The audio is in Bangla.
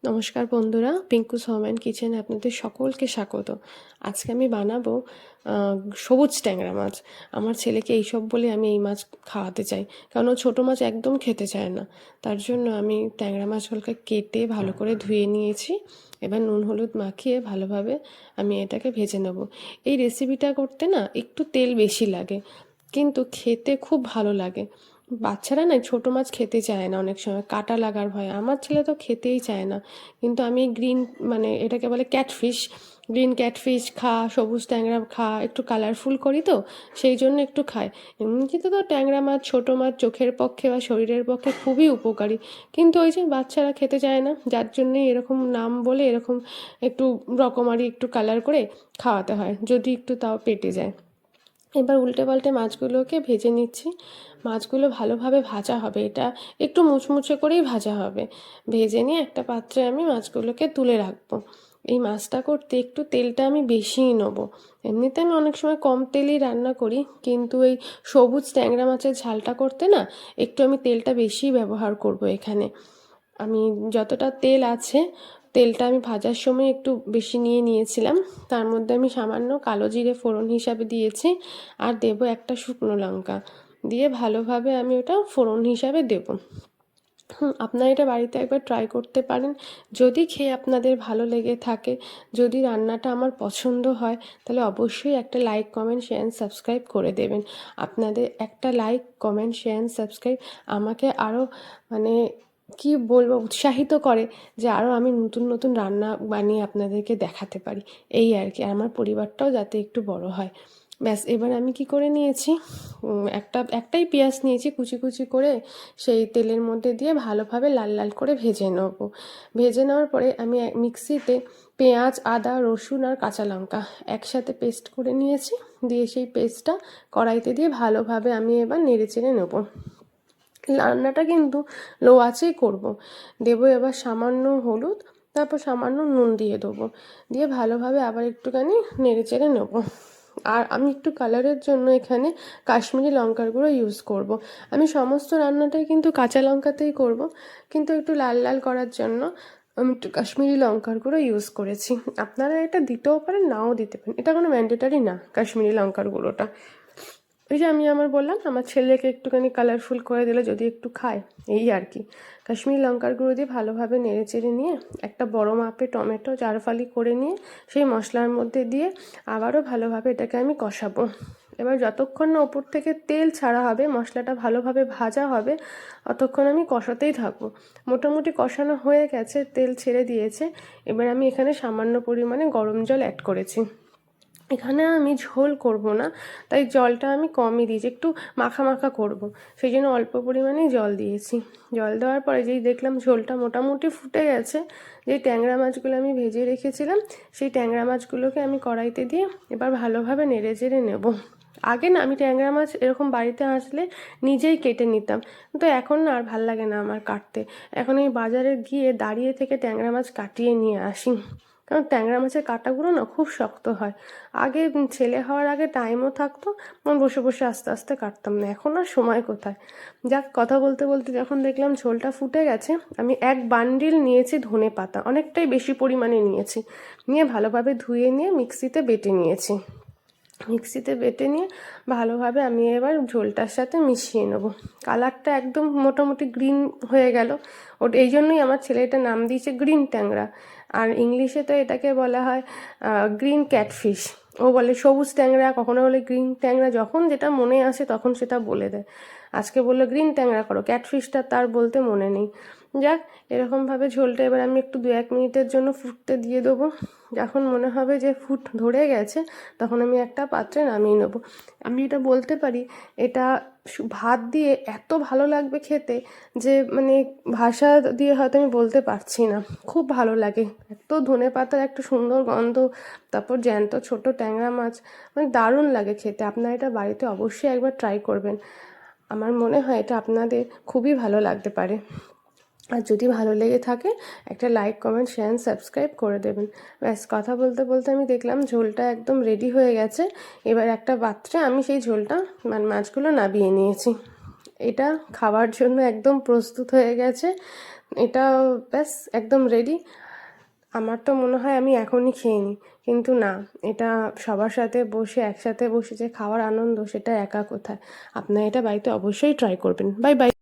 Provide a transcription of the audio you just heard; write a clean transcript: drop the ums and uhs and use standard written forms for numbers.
নমস্কার বন্ধুরা, পিঙ্কুস হোম অ্যান্ড কিচেনে আপনাদের সকলকে স্বাগত। আজকে আমি বানাবো সবুজ ট্যাংরা মাছ। আমার ছেলেকে এইসব বলে আমি এই মাছ খাওয়াতে চাই, কারণ ও ছোটো মাছ একদম খেতে চায় না। তার জন্য আমি ট্যাংরা মাছগুলোকে কেটে ভালো করে ধুয়ে নিয়েছি। এবার নুন হলুদ মাখিয়ে ভালোভাবে আমি এটাকে ভেজে নেব। এই রেসিপিটা করতে না একটু তেল বেশি লাগে, কিন্তু খেতে খুব ভালো লাগে। বাচ্চারা না ছোটো মাছ খেতে চায় না, অনেক সময় কাঁটা লাগার ভয়। আমার ছেলে তো খেতেই চায় না, কিন্তু আমি গ্রিন এটাকে বলে ক্যাটফিশ, গ্রিন ক্যাটফিশ খা, সবুজ ট্যাংরা খা, একটু কালারফুল করি তো সেই জন্য একটু খায়। এমনিতে তো ট্যাংরা মাছ ছোটো মাছ চোখের পক্ষে বা শরীরের পক্ষে খুবই উপকারী, কিন্তু ওই যে বাচ্চারা খেতে চায় না, যার জন্যে এরকম নাম বলে এরকম একটু রকমারি একটু কালার করে খাওয়াতে হয়, যদি একটু তাও পেটে যায়। এবার উল্টে পাল্টে মাছগুলোকে ভেজে নিচ্ছি। মাছগুলো ভালোভাবে ভাজা হবে, এটা একটু মুচমুচে করেই ভাজা হবে। ভেজে নিয়ে একটা পাত্রে আমি মাছগুলোকে তুলে রাখবো। এই মাছটা করতে একটু তেলটা আমি বেশিই নেবো। এমনিতে আমি অনেক সময় কম তেলেই রান্না করি, কিন্তু এই সবুজ ট্যাংরা মাছের ঝালটা করতে না একটু আমি তেলটা বেশিই ব্যবহার করব এখানে। আমি যতটা তেল আছে, তেলটা আমি ভাজার সময় একটু বেশি নিয়েছিলাম। তার মধ্যে আমি সামান্য কালো জিরে ফোড়ন হিসাবে দিয়েছি, আর দেবো একটা শুকনো লঙ্কা দিয়ে ভালোভাবে আমি ওটা ফোড়ন হিসাবে দেবো। আপনারা এটা বাড়িতে একবার ট্রাই করতে পারেন। যদি খেয়ে আপনাদের ভালো লেগে থাকে, যদি রান্নাটা আমার পছন্দ হয়, তাহলে অবশ্যই একটা like comment share and subscribe করে দেবেন। আপনাদের একটা like comment share and subscribe আমাকে আরও মানে কি বলবো, উৎসাহিত করে যে আরও আমি নতুন নতুন রান্না বানিয়ে আপনাদেরকে দেখাতে পারি। এই আর কি, আমার পরিবারটাও যাতে একটু বড় হয়। ব্যাস, এবার আমি কি করে নিয়েছি, একটাই পেঁয়াজ নিয়েছি কুচি কুচি করে, সেই তেলের মধ্যে দিয়ে ভালোভাবে লাল লাল করে ভেজে নেবো। ভেজে নেওয়ার পরে আমি মিক্সিতে পেঁয়াজ, আদা, রসুন আর কাঁচা লঙ্কা একসাথে পেস্ট করে নিয়েছি। দিয়ে সেই পেস্টটা কড়াইতে দিয়ে ভালোভাবে আমি এবার নেড়ে চেড়ে নেবো। রান্নাটা কিন্তু লো আঁচেই করবো। দেবো এবার সামান্য হলুদ, তারপর সামান্য নুন দিয়ে দেবো। দিয়ে ভালোভাবে আবার একটুখানি নেড়ে চেড়ে নেবো। আর আমি একটু কালারের জন্য এখানে কাশ্মীরি লঙ্কার গুঁড়ো ইউজ করব। আমি সমস্ত রান্নাটাই কিন্তু কাঁচা লঙ্কাতেই করব, কিন্তু একটু লাল লাল করার জন্য আমি একটু কাশ্মীরি লঙ্কার গুঁড়ো ইউজ করেছি। আপনারা এটা দিতেও পারেন, নাও দিতে পারেন, এটা কোনো ম্যান্ডেটারি না কাশ্মীরি লঙ্কার গুঁড়োটা। ওই যে আমি বললাম আমার ছেলেকে একটুখানি কালারফুল করে দিলে যদি একটু খায়, এই আর কি। কাশ্মীরি লঙ্কার গুঁড়ো দিয়ে ভালোভাবে নেড়ে চেড়ে নিয়ে একটা বড় মাপে টমেটো জারফালি করে নিয়ে সেই মশলার মধ্যে দিয়ে আবারও ভালোভাবে এটাকে আমি কষাবো। এবার যতক্ষণ না ওপর থেকে তেল ছাড়া হবে, মশলাটা ভালোভাবে ভাজা হবে, অতক্ষণ আমি কষাতেই থাকবো। মোটামুটি কষানো হয়ে গেছে, তেল ছেড়ে দিয়েছে। এবার আমি এখানে সামান্য পরিমাণে গরম জল অ্যাড করেছি। এখানে আমি ঝোল করব না, তাই জলটা আমি কমই দিয়েছি, একটু মাখা মাখা করব, সেই জন্য অল্প পরিমাণেই জল দিয়েছি। জল দেওয়ার পরে যেই দেখলাম ঝোলটা মোটামুটি ফুটে গেছে, যেই ট্যাংরা মাছগুলো আমি ভেজে রেখেছিলাম সেই ট্যাংরা মাছগুলোকে আমি কড়াইতে দিয়ে এবার ভালোভাবে নেড়ে চেড়ে নেব। আগে না আমি ট্যাংরা মাছ এরকম বাড়িতে আসলে নিজেই কেটে নিতাম, কিন্তু এখন না আর ভাল লাগে না আমার কাটতে। এখন আমি বাজারে গিয়ে দাঁড়িয়ে থেকে ট্যাংরা মাছ কাটিয়ে নিয়ে আসি, কারণ ট্যাংরা মাছের কাঁটাগুলো না খুব শক্ত হয়। আগে ছেলে হওয়ার আগে টাইমও থাকতো, বসে বসে আস্তে আস্তে কাটতাম না, এখন আর সময় কোথায়। যাক, কথা বলতে বলতে যখন দেখলাম ঝোলটা ফুটে গেছে, আমি এক বান্ডিল নিয়েছি ধনে পাতা, অনেকটাই বেশি পরিমাণে নিয়েছি। নিয়ে ভালোভাবে ধুয়ে নিয়ে মিক্সিতে বেটে নিয়েছি। মিক্সিতে বেটে নিয়ে ভালোভাবে আমি এবার ঝোলটার সাথে মিশিয়ে নেব। কালারটা একদম মোটামুটি গ্রিন হয়ে গেল। এই জন্যই আমার ছেলে এটা নাম দিয়েছে গ্রিন ট্যাংরা, আর ইংলিশে তো এটাকে বলা হয় গ্রিন ক্যাটফিশ। ও বলে সবুজ ট্যাংরা, কখনো বলে গ্রিন ট্যাংরা, যখন যেটা মনে আসে তখন সেটা বলে দেয়। আজকে বললো গ্রিন ট্যাংরা করো, ক্যাটফিশটা তার বলতে মনে নেই। যাক, এরকমভাবে ঝোলটা এবার আমি একটু 2-1 মিনিটের জন্য ফুটতে দিয়ে দেবো। যখন মনে হবে যে ফুট ধরে গেছে, তখন আমি একটা পাত্রে নামিয়ে নেব। আমি এটা বলতে পারি, এটা ভাত দিয়ে এত ভালো লাগবে খেতে যে ভাষা দিয়ে হয়তো আমি বলতে পারছি না, খুব ভালো লাগে। এত ধনেপাতার একটা সুন্দর গন্ধ, তারপর জ্যান্ত ছোট ট্যাংরা মাছ, দারুণ লাগে খেতে। আপনারা এটা বাড়িতে অবশ্যই একবার ট্রাই করবেন। আমার মনে হয় এটা আপনাদের খুবই ভালো লাগতে পারে। আর যদি ভালো লেগে থাকে একটা লাইক কমেন্ট শেয়ার সাবস্ক্রাইব করে দেবেন। ব্যাস, কথা বলতে বলতে আমি দেখলাম ঝোলটা একদম রেডি হয়ে গেছে। এবার একটা পাত্রে আমি সেই ঝোলটা মাছগুলো নামিয়ে নিয়েছি। এটা খাওয়ার জন্য একদম প্রস্তুত হয়ে গেছে। এটা ব্যাস একদম রেডি। আমার তো মনে হয় আমি এখনই খেয়ে নিই, কিন্তু না, এটা সবার সাথে বসে একসাথে বসে যে খাওয়ার আনন্দ সেটা একা কোথায়। আপনারা এটা বাড়িতে অবশ্যই ট্রাই করবেন। Bye bye.